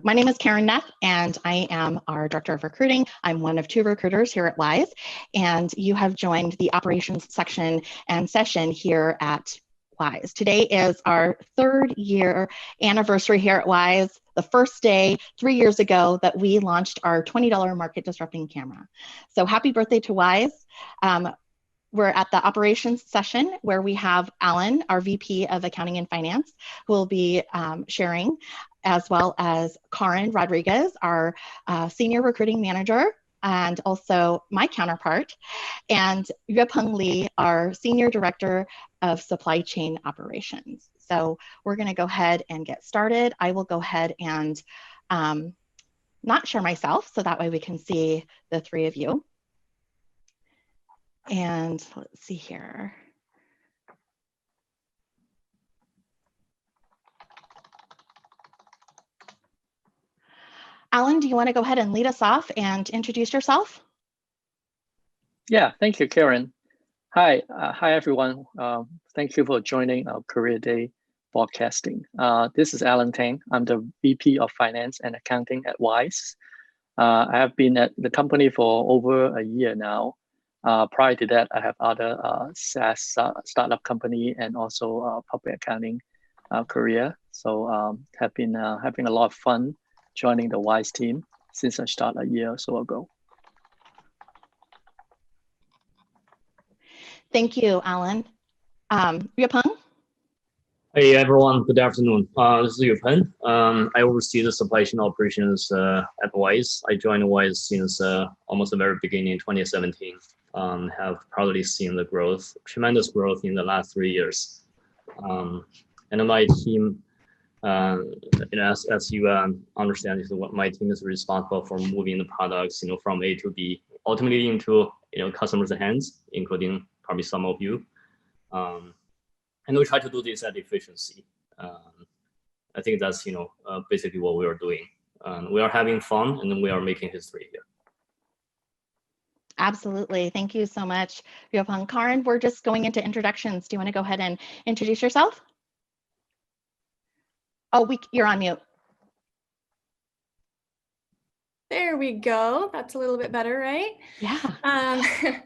My name is Karen Neff, and I am our Director of Recruiting. I'm one of two recruiters here at Wyze, and you have joined the operations section and session here at Wyze. Today is our third year anniversary here at Wyze, the first day 3 years ago that we launched our $20 market disrupting camera. So happy birthday to Wyze. We're at the operations session where we have Alan, our VP of Accounting and Finance, who will be sharing, as well as Karen Rodriguez, our Senior Recruiting Manager, and also my counterpart, and Yuepeng Li, our Senior Director of Supply Chain Operations. So we're going to go ahead and get started. I will go ahead and not share myself, so that way we can see the three of you. And let's see here. Alan, do you want to go ahead and lead us off and introduce yourself? Yeah, thank you, Karen. Hi, everyone. Thank you for joining our Career Day broadcasting. This is Alan Tang. I'm the VP of Finance and Accounting at Wyze. I have been at the company for over a year now. Prior to that, I have other SaaS startup company and also public accounting career. So have been having a lot of fun joining the Wyze team since I started a year or so ago. Thank you, Alan. Yuepeng? Hey everyone, good afternoon. This is Yuepeng. I oversee the supply chain operations at Wyze. I joined Wyze since almost the very beginning in 2017. Have probably seen the growth, tremendous growth in the last 3 years. And my team, as you understand, is what my team is responsible for moving the products, from A to B, ultimately into customers' hands, including probably some of you. And we try to do this at efficiency. I think that's basically what we are doing. We are having fun, and then we are making history here. Absolutely. Thank you so much, Yuepeng. Karen, we're just going into introductions. Do you want to go ahead and introduce yourself? Oh, you're on mute. There we go. That's a little bit better, right? Yeah.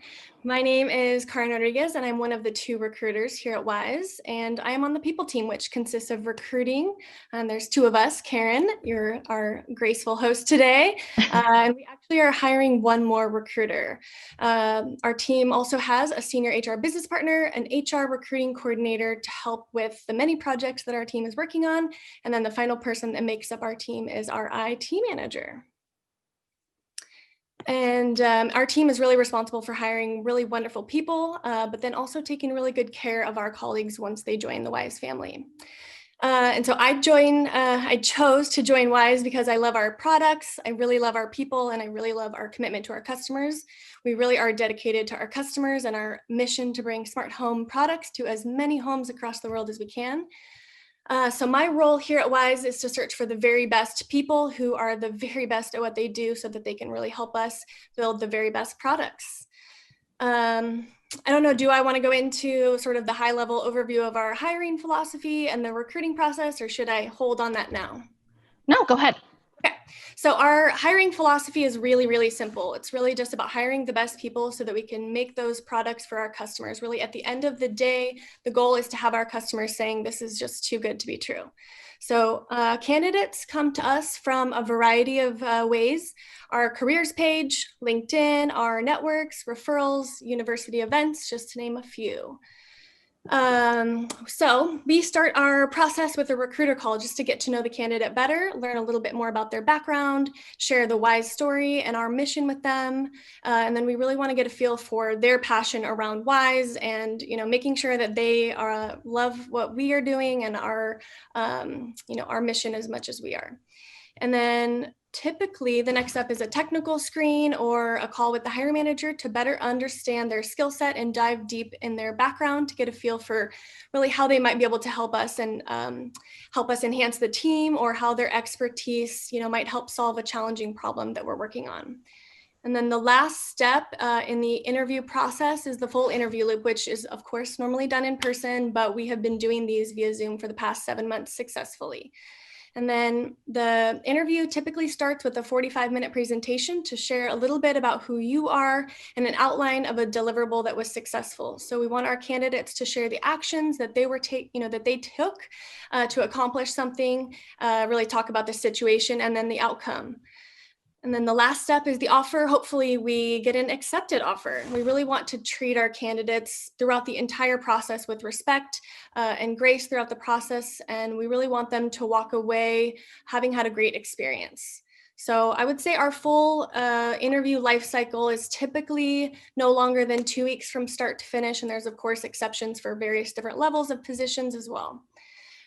My name is Karen Rodriguez, and I'm one of the two recruiters here at Wyze, and I am on the people team, which consists of recruiting. And there's two of us. Karen, you're our graceful host today, and we actually are hiring one more recruiter. Our team also has a senior HR business partner, an HR recruiting coordinator to help with the many projects that our team is working on, and then the final person that makes up our team is our IT manager. And our team is really responsible for hiring really wonderful people, but then also taking really good care of our colleagues once they join the Wyze family. And so I chose to join Wyze because I love our products, I really love our people, and I really love our commitment to our customers. We really are dedicated to our customers and our mission to bring smart home products to as many homes across the world as we can. So my role here at Wyze is to search for the very best people who are the very best at what they do so that they can really help us build the very best products. I don't know, do I want to go into sort of the high level overview of our hiring philosophy and the recruiting process, or should I hold on that now? No, go ahead. Okay, so our hiring philosophy is really, really simple. It's really just about hiring the best people so that we can make those products for our customers. Really, at the end of the day, the goal is to have our customers saying, this is just too good to be true. So candidates come to us from a variety of ways. Our careers page, LinkedIn, our networks, referrals, university events, just to name a few. So we start our process with a recruiter call just to get to know the candidate better, learn a little bit more about their background, share the Wyze story and our mission with them. And then we really want to get a feel for their passion around Wyze and, making sure that they love what we are doing and our mission as much as we are. And then typically the next step is a technical screen or a call with the hiring manager to better understand their skill set and dive deep in their background to get a feel for really how they might be able to help us and help us enhance the team, or how their expertise, might help solve a challenging problem that we're working on. And then the last step in the interview process is the full interview loop, which is of course normally done in person, but we have been doing these via Zoom for the past 7 months successfully. And then the interview typically starts with a 45-minute presentation to share a little bit about who you are and an outline of a deliverable that was successful. So we want our candidates to share the actions that they took to accomplish something, really talk about the situation and then the outcome. And then the last step is the offer. Hopefully we get an accepted offer. We really want to treat our candidates throughout the entire process with respect and grace throughout the process. And we really want them to walk away having had a great experience. So I would say our full interview life cycle is typically no longer than 2 weeks from start to finish. And there's of course exceptions for various different levels of positions as well.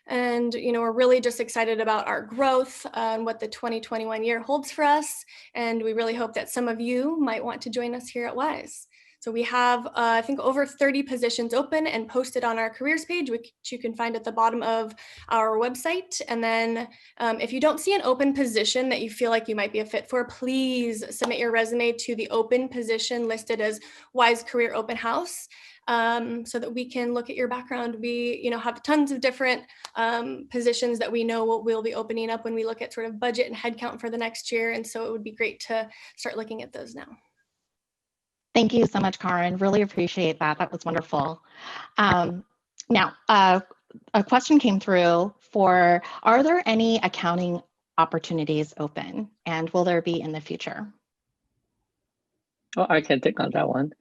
And, we're really just excited about our growth and what the 2021 year holds for us. And we really hope that some of you might want to join us here at Wyze. So we have, I think, over 30 positions open and posted on our careers page, which you can find at the bottom of our website. And then if you don't see an open position that you feel like you might be a fit for, please submit your resume to the open position listed as Wyze Career Open House. So that we can look at your background. We, have tons of different positions that we know we'll be opening up when we look at sort of budget and headcount for the next year. And so it would be great to start looking at those now. Thank you so much, Karen. Really appreciate that. That was wonderful. Now, a question came through are there any accounting opportunities open, and will there be in the future? Oh, I can take on that one.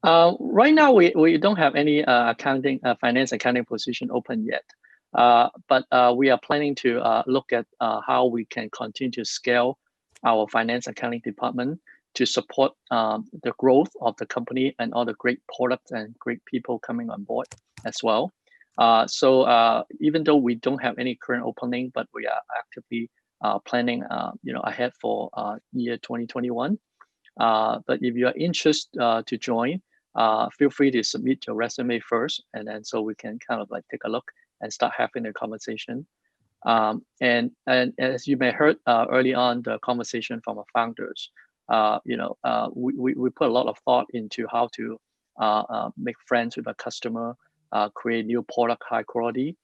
Right now, we don't have any finance accounting position open yet, but we are planning to look at how we can continue to scale our finance accounting department to support the growth of the company and all the great products and great people coming on board as well. So even though we don't have any current opening, but we are actively planning, ahead for year 2021. But if you are interested to join, feel free to submit your resume first, and then so we can kind of like take a look and start having a conversation. And as you may heard early on the conversation from our founders, we put a lot of thought into how to make friends with a customer, create new product high quality.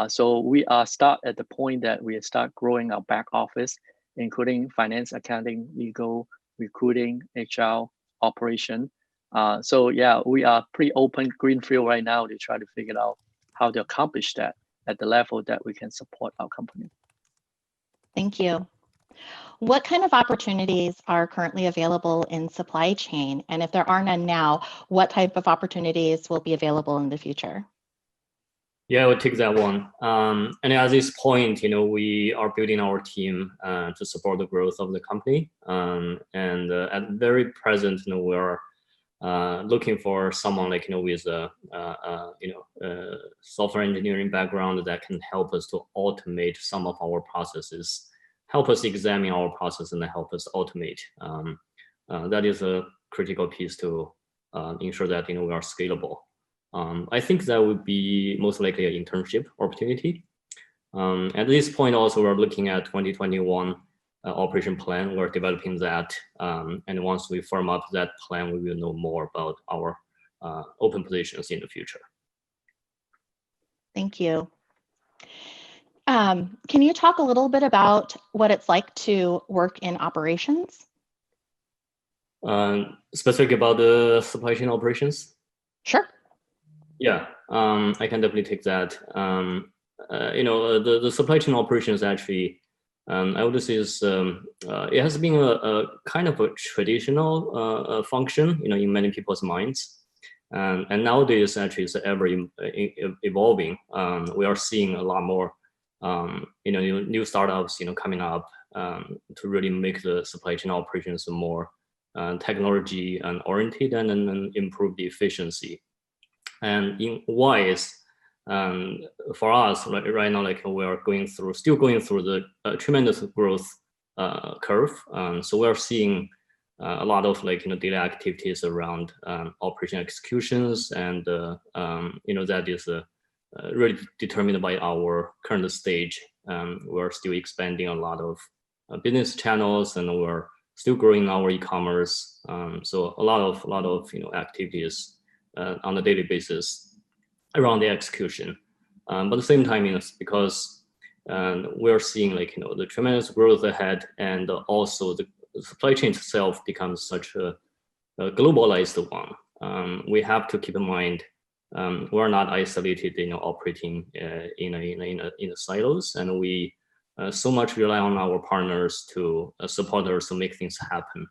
So we start at the point that we start growing our back office, including finance, accounting, legal, recruiting, HR, operation. So yeah, we are pretty open greenfield right now to try to figure out how to accomplish that at the level that we can support our company. Thank you. What kind of opportunities are currently available in supply chain? And if there are none now, what type of opportunities will be available in the future? Yeah, I would take that one. And at this point, we are building our team to support the growth of the company. And at very present, we are looking for someone like with a software engineering background that can help us to automate some of our processes, help us examine our process, and help us automate. That is a critical piece to ensure that we are scalable. I think that would be most likely an internship opportunity. At this point, also we're looking at 2021 operation plan. We're developing that, and once we firm up that plan, we will know more about our open positions in the future. Thank you. Can you talk a little bit about what it's like to work in operations? Specific about the supply chain operations? Sure. Yeah, I can definitely take that. The supply chain operations actually, I would say it has been a kind of a traditional function, in many people's minds. And nowadays, actually, it's ever evolving. We are seeing a lot more, new startups, coming up to really make the supply chain operations more technology and oriented and improve the efficiency. And in Wyze, for us right now, we are still going through the tremendous growth curve. So we are seeing a lot of daily activities around operation executions, and that is really determined by our current stage. We're still expanding a lot of business channels, and we're still growing our e-commerce. So a lot of activities on a daily basis around the execution. But at the same time, because And we're seeing the tremendous growth ahead, and also the supply chain itself becomes such a globalized one. We have to keep in mind we're not isolated, operating in the silos, and we so much rely on our partners to support us to make things happen.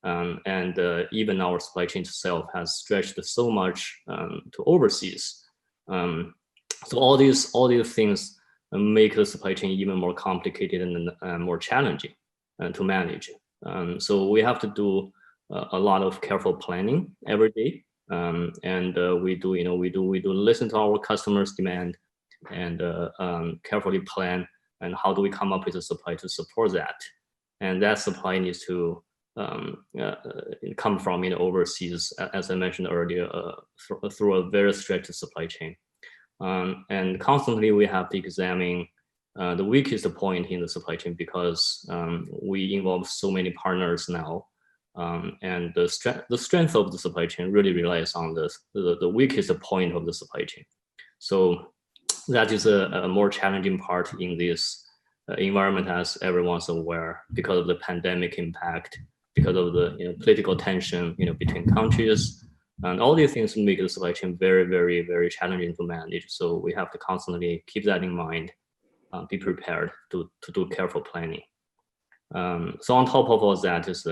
And even our supply chain itself has stretched so much to overseas. So all these things make the supply chain even more complicated and more challenging to manage. So we have to do a lot of careful planning every day, and we do listen to our customers' demand and carefully plan. And how do we come up with a supply to support that? And that supply needs to come from overseas, as I mentioned earlier, through a very stretched supply chain. And constantly we have to examine the weakest point in the supply chain, because we involve so many partners now, and the strength of the supply chain really relies on the weakest point of the supply chain. So that is a more challenging part in this environment, as everyone's aware, because of the pandemic impact, because of the political tension between countries. And all these things make the supply chain very, very, very challenging to manage. So we have to constantly keep that in mind, be prepared to do careful planning. So on top of all that is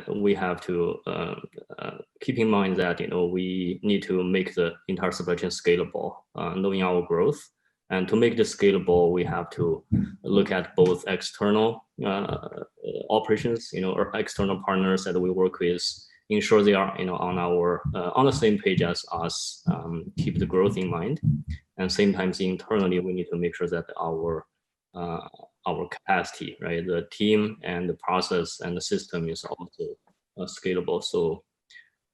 we have to keep in mind that we need to make the entire supply chain scalable, knowing our growth. And to make this scalable, we have to look at both external operations, or external partners that we work with, ensure they are on the same page as us, keep the growth in mind. And same times internally, we need to make sure that our capacity, right, the team and the process and the system is also scalable. So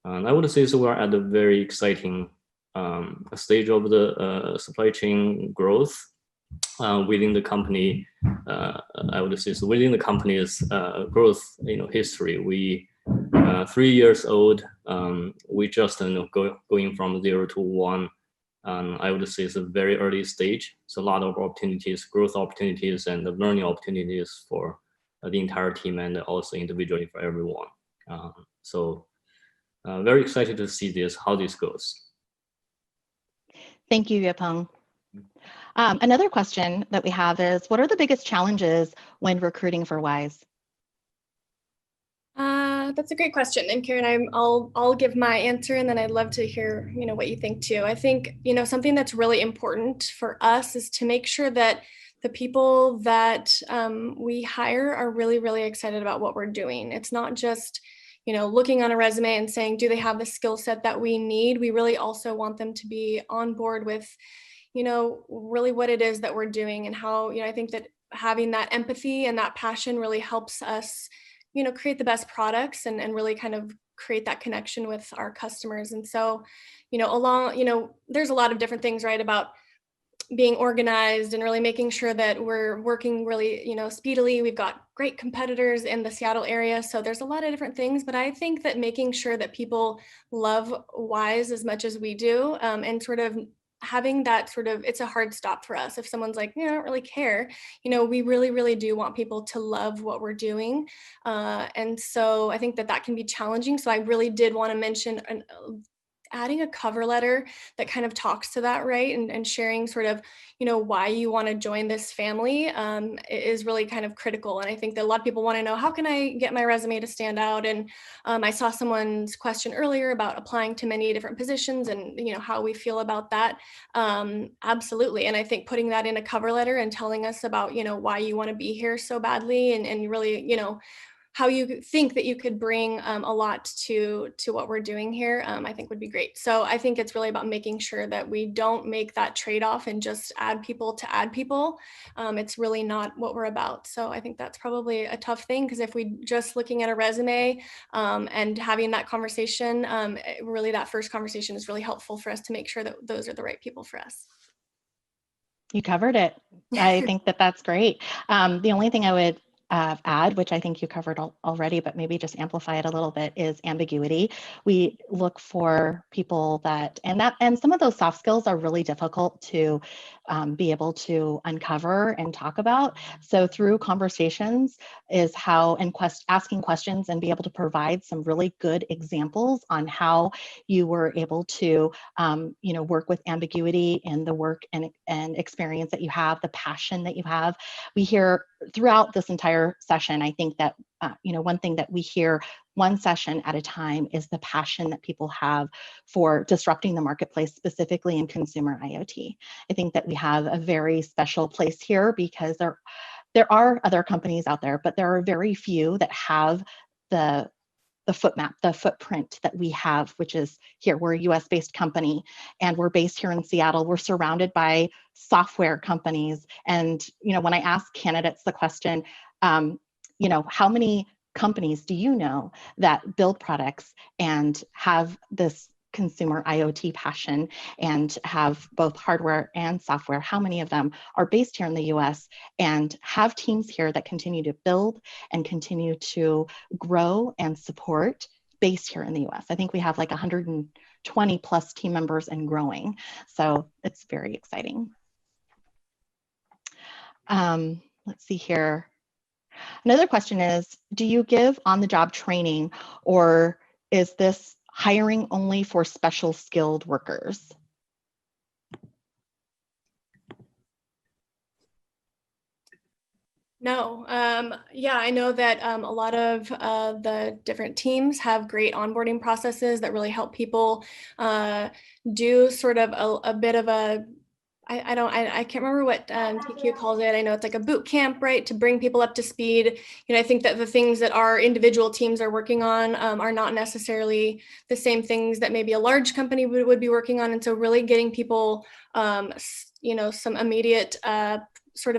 I would say we're at a very exciting stage of the supply chain growth within the company. I would say within the company's growth history. We 3 years old. We just going from 0 to 1. I would say it's a very early stage. It's a lot of opportunities, growth opportunities, and learning opportunities for the entire team, and also individually for everyone. So very excited to see how this goes. Thank you, Yepeng. Another question that we have is, what are the biggest challenges when recruiting for Wyze? That's a great question. And Karen, I'll give my answer, and then I'd love to hear, what you think too. I think, something that's really important for us is to make sure that the people that we hire are really, really excited about what we're doing. It's not just, looking on a resume and saying, do they have the skill set that we need? We really also want them to be on board with, really what it is that we're doing, and how, I think that having that empathy and that passion really helps us create the best products and really kind of create that connection with our customers. And so, there's a lot of different things, right, about being organized and really making sure that we're working really, speedily. We've got great competitors in the Seattle area. So there's a lot of different things, but I think that making sure that people love Wyze as much as we do, and sort of having that it's a hard stop for us. If someone's like, I don't really care, we really, really do want people to love what we're doing. And so I think that can be challenging. So I really did want to mention adding a cover letter that kind of talks to that, right? And sharing sort of, why you want to join this family is really kind of critical. And I think that a lot of people want to know, how can I get my resume to stand out? And I saw someone's question earlier about applying to many different positions and, how we feel about that. Absolutely. And I think putting that in a cover letter and telling us about, why you want to be here so badly, and really, how you think that you could bring a lot to what we're doing here, I think would be great. So I think it's really about making sure that we don't make that trade-off and just add people to add people. It's really not what we're about. So I think that's probably a tough thing, because if we just looking at a resume and having that conversation, really that first conversation is really helpful for us to make sure that those are the right people for us. You covered it. I think that's great. The only thing I would add, which I think you covered already, but maybe just amplify it a little bit, is ambiguity. We look for people and some of those soft skills are really difficult to be able to uncover and talk about. So through conversations is how, and asking questions and be able to provide some really good examples on how you were able to, work with ambiguity in the work and experience that you have, the passion that you have. We hear throughout this entire session, I think that, one thing that we hear one session at a time is the passion that people have for disrupting the marketplace, specifically in consumer IoT. I think that we have a very special place here because there are other companies out there, but there are very few that have the footprint that we have, which is here. We're a US-based company and we're based here in Seattle. We're surrounded by software companies. And, when I ask candidates the question, how many companies do you know that build products and have this consumer IoT passion and have both hardware and software? How many of them are based here in the US and have teams here that continue to build and continue to grow and support based here in the US? I think we have like 120 plus team members and growing. So it's very exciting. Let's see here. Another question is, do you give on-the-job training, or is this hiring only for special skilled workers? No. Yeah, I know that a lot of the different teams have great onboarding processes that really help people do sort of a bit of a, I can't remember what TQ calls it. I know it's like a boot camp, right, to bring people up to speed. I think that the things that our individual teams are working on are not necessarily the same things that maybe a large company would be working on. And so really getting people, some immediate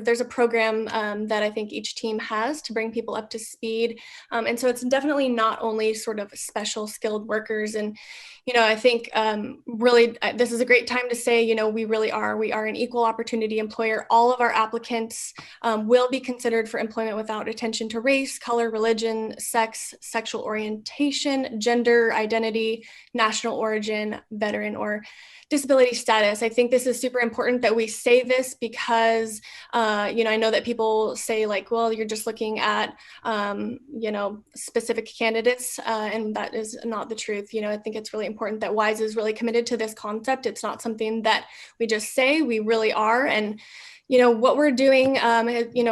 there's a program that I think each team has to bring people up to speed. And so it's definitely not only sort of special skilled workers. And, I think really this is a great time to say, we are an equal opportunity employer. All of our applicants will be considered for employment without attention to race, color, religion, sex, sexual orientation, gender, identity, national origin, veteran, or disability status. I think this is super important that we say this because, I know that people say like, well, you're just looking at, specific candidates, and that is not the truth. I think it's really important that Wyze is really committed to this concept. It's not something that we just say, we really are. And what we're doing,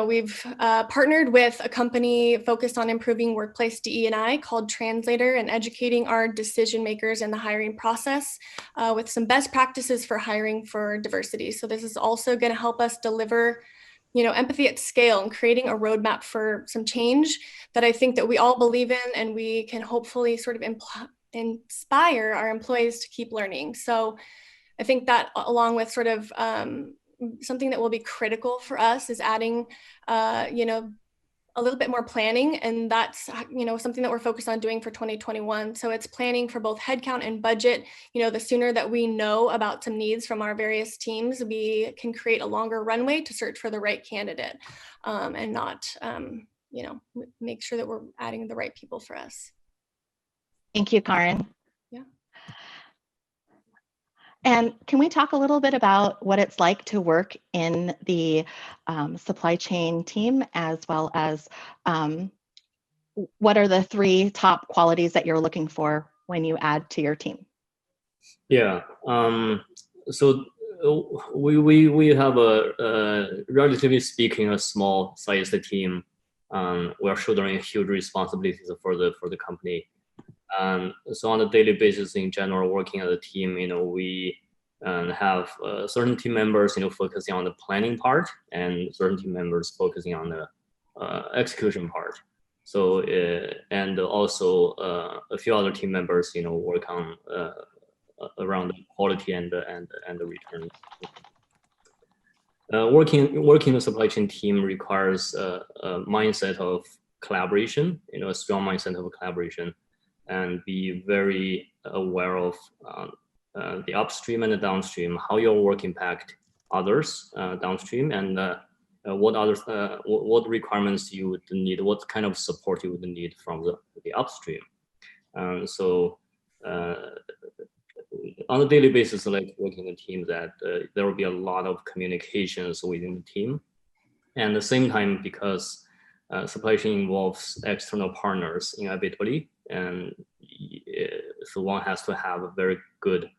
we've partnered with a company focused on improving workplace DE&I called Translator and educating our decision makers in the hiring process with some best practices for hiring for diversity. So this is also going to help us deliver, empathy at scale and creating a roadmap for some change that I think that we all believe in, and we can hopefully sort of inspire our employees to keep learning. So I think that along with sort of something that will be critical for us is adding, a little bit more planning. And that's, something that we're focused on doing for 2021. So it's planning for both headcount and budget. The sooner that we know about some needs from our various teams, we can create a longer runway to search for the right candidate and not, make sure that we're adding the right people for us. Thank you, Karen. Yeah. And can we talk a little bit about what it's like to work in the supply chain team, as well as what are the 3 top qualities that you're looking for when you add to your team? Yeah. So we have a relatively speaking a small sized team. We're shouldering huge responsibilities for the company. So on a daily basis, in general, working as a team, we have certain team members, focusing on the planning part, and certain team members focusing on the execution part. So and also a few other team members, work on around the quality and the return. Working in the supply chain team requires a mindset of collaboration, a strong mindset of collaboration, and be very aware of the upstream and the downstream, how your work impact others downstream, and what requirements you would need, what kind of support you would need from the upstream. So on a daily basis, like working in a team, that there will be a lot of communications within the team. And at the same time, because supply chain involves external partners inevitably, and so one has to have a very good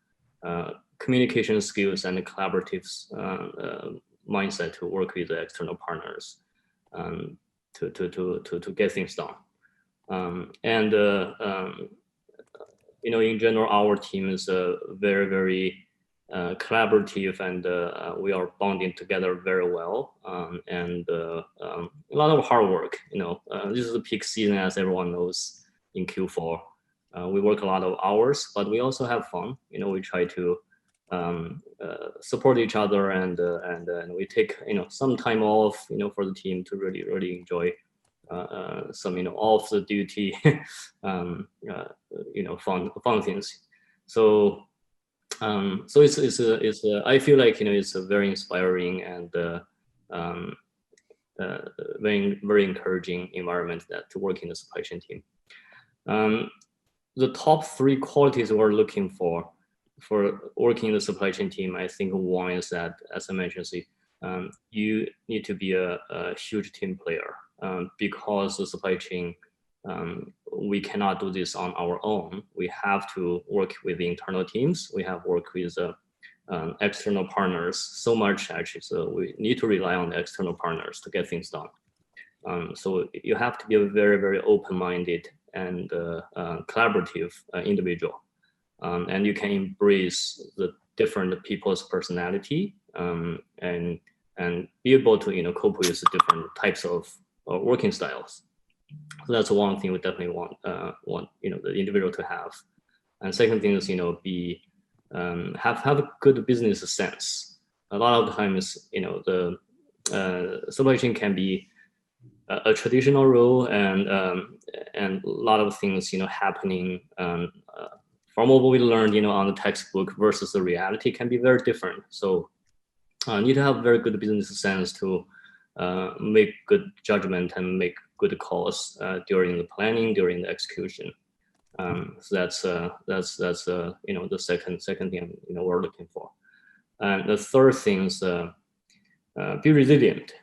communication skills and collaborative mindset to work with the external partners to get things done. You know, in general, our team is very, very collaborative, and we are bonding together very well. And a lot of hard work. You know, this is the peak season, as everyone knows, in Q4. We work a lot of hours, but we also have fun. You know, we try to support each other, and we take, you know, some time off, you know, for the team to really enjoy some, you know, off the duty you know, fun things. So it's I feel like, you know, it's a very inspiring and very encouraging environment to work in the supply chain team. The top 3 qualities we're looking for working in the supply chain team, I think one is that, as I mentioned, you need to be a huge team player, because the supply chain, we cannot do this on our own. We have to work with the internal teams. We have worked with external partners so much, actually, so we need to rely on the external partners to get things done. So you have to be a very, very open-minded and collaborative individual. And you can embrace the different people's personality, and be able to, you know, cope with different types of working styles. So that's one thing we definitely want you know, the individual to have. And second thing is, you know, have a good business sense. A lot of times, you know, the supply chain can be a traditional role, and a lot of things, you know, happening from what we learned, you know, on the textbook versus the reality can be very different. So need to have very good business sense to make good judgment and make good calls during the planning, during the execution. So that's you know, the second thing, you know, we're looking for. And the third thing is be resilient,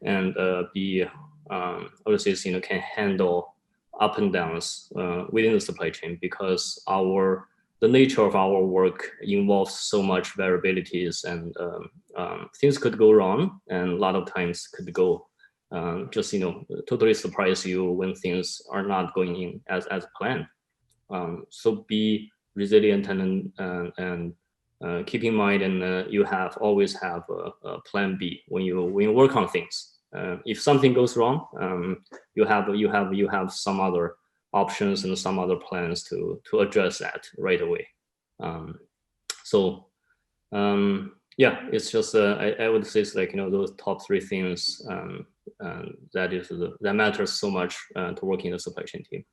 and be obviously, you know, can handle up and downs within the supply chain, because the nature of our work involves so much variabilities, and things could go wrong, and a lot of times could go just, you know, totally surprise you when things are not going in as planned. So be resilient, and keep in mind, and you always have a plan B when you work on things. If something goes wrong, you have some other options and some other plans to address that right away. Yeah, it's just I would say it's like, you know, those top 3 things that matters so much to work in the supply chain team.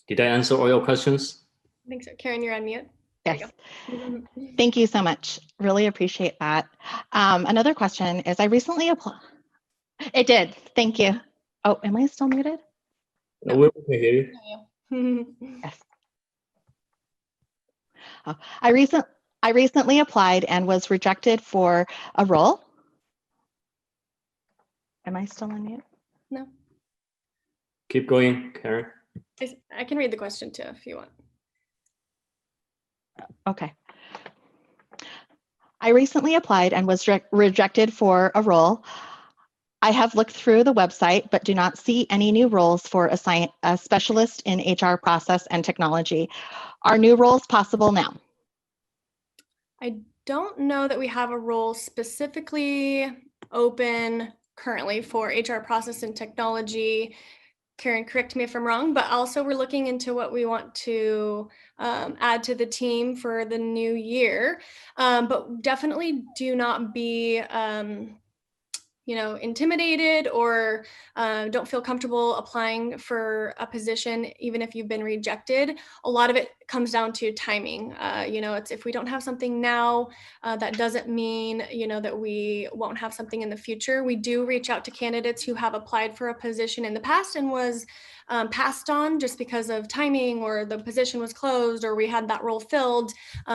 Did I answer all your questions? I think so. Karen, you're on mute. Yes. Thank you so much. Really appreciate that. Another question is, I recently applied. It did. Thank you. Oh, am I still muted? No, we can hear you. Yes. Oh, I recently applied and was rejected for a role. Am I still on mute? No. Keep going, Karen. I can read the question too if you want. Okay. I recently applied and was rejected for a role. I have looked through the website, but do not see any new roles for a specialist in HR process and technology. Are new roles possible now? I don't know that we have a role specifically open currently for HR process and technology. Karen, correct me if I'm wrong, but also we're looking into what we want to add to the team for the new year. But definitely do not be, intimidated or don't feel comfortable applying for a position, even if you've been rejected, a lot of it comes down to timing. It's if we don't have something now, that doesn't mean, that we won't have something in the future. We do reach out to candidates who have applied for a position in the past and was passed on just because of timing, or the position was closed, or we had that role filled,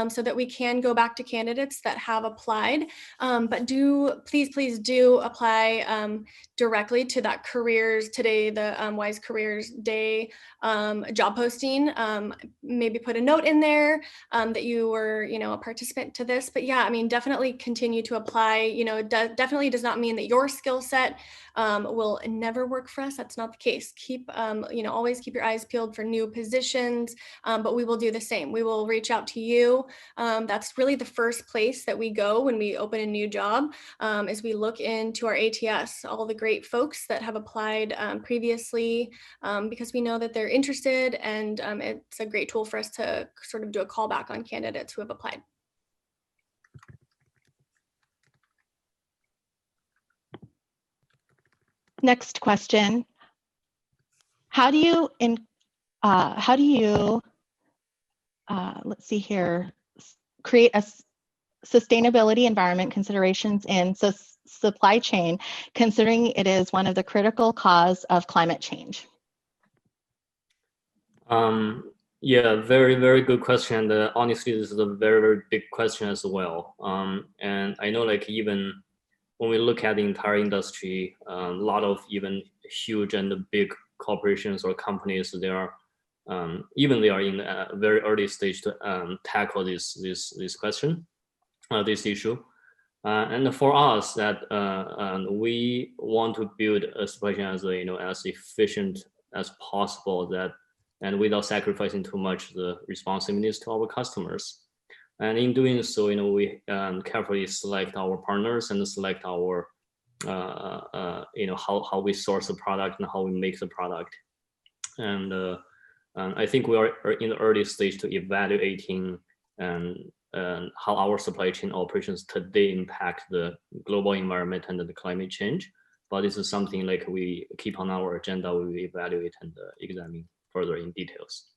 so that we can go back to candidates that have applied. But please do apply directly to that careers today, the Wyze Careers Day job posting. Maybe put a note in there that you were, a participant to this. But yeah, definitely continue to apply. It definitely does not mean that your skill set will never work for us. That's not the case. Always keep your eyes peeled for new positions, but we will do the same. We will reach out to you. That's really the first place that we go when we open a new job, is we look into our ATS, all the great folks that have applied previously, because we know that they're interested, and it's a great tool for us to sort of do a callback on candidates who have applied. Next question. How do you let's see here, create a sustainability environment considerations in supply chain, considering it is one of the critical cause of climate change? Yeah, very, very good question. And honestly, this is a very, very big question as well. And I know, even when we look at the entire industry, a lot of even huge and big corporations or companies, they are in a very early stage to tackle this question, this issue. And for us, that we want to build a supply chain as as efficient as possible, and without sacrificing too much the responsiveness to our customers. And in doing so, we carefully select our partners and select our how we source the product and how we make the product. And I think we are in the early stage to evaluating how our supply chain operations today impact the global environment and the climate change. But this is something we keep on our agenda. We will evaluate and examine further in details.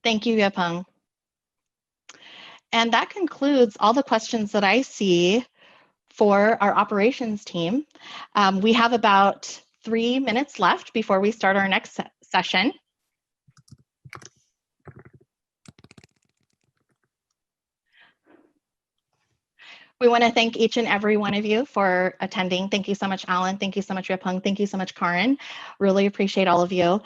Thank you, Yapeng. And that concludes all the questions that I see for our operations team. We have about 3 minutes left before we start our next session. We want to thank each and every one of you for attending. Thank you so much, Alan. Thank you so much, Yapeng. Thank you so much, Karin. Really appreciate all of you.